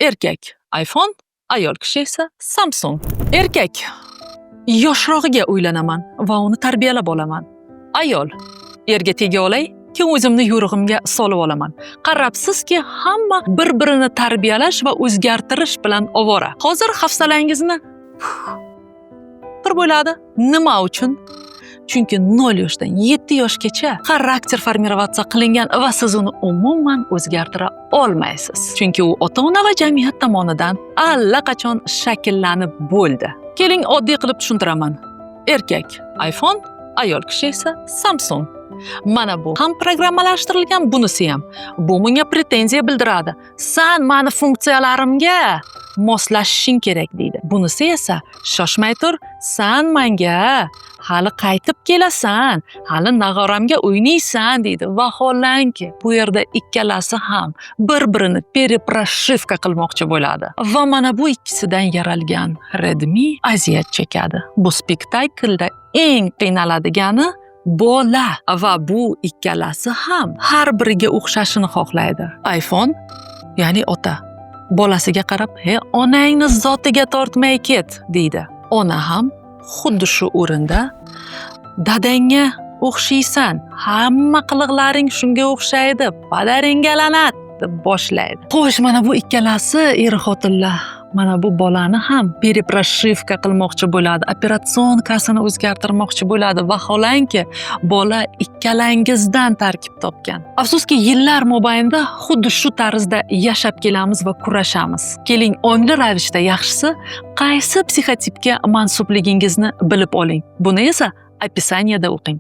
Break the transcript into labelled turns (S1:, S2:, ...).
S1: Erkak iPhone, ayol kishi esa Samsung. Erkak: yoshrog'iga uylanaman va uni tarbiyalab olaman. Ayol: erga tega olay, keyin o'zimni yo'rig'imga solib olaman. Qarabsizki, hamma bir-birini tarbiyalash va o'zgartirish bilan ovora. Hozir hafsalangizni bir bo'ladi. Nima uchun? Chunki 0 yoshdan 7 yoshgacha xarakter formirovatsiya qilingan va siz uni umuman o'zgartira olmaysiz. Chunki u ota-ona va jamiyat tomonidan allaqachon shakllanib bo'ldi. Keling, oddiy qilib tushuntiraman. Erkak iPhone, ayol kishi esa Samsung. Mana bu ham programmalashtirilgan, bunisi ham. Bu menga pretenziya bildiradi. Sen meni funksiyalarimga moslashishing kerak deydi. Bunisi esa shoshmay tur, sen menga hali qaytib kelasan, hali nag'oramga o'ynaysan deydi. Vaholanki, bu yerda ikkalasi ham bir-birini перепрошивка qilmoqchi bo'ladi. Va mana bu ikkisidan yaralgan Redmi aziyat chekadi. Bu spektaklda eng qiynaladigani bola va bu ikkalasi ham har biriga o'xshashini xohlaydi. iPhone, ya'ni ota, bolasiga qarab, "He, onangni zotiga tortmay ket" deydi. Ona ham xuddi shu o'rinda "Dadangga o'xshaysan, hamma qiliqlaring shunga o'xshaydi, padaringga la'nat" deb boshlaydi. Xo'sh, mana bu ikkalasi er-xotinlar mana bu bolani ham перепрошивка qilmoqchi bo'ladi, operatsionkasini o'zgartirmoqchi bo'ladi. Vaholanki, bola ikkalangizdan tarkib topgan. Afsuski, yillar mobaynida xuddi shu tarzda yashab kelamiz va kurashamiz. Keling, ongli ravishda yaxshisi qaysi psixotipga mansubligingizni bilib oling. Buni esa описаниеda o'qing.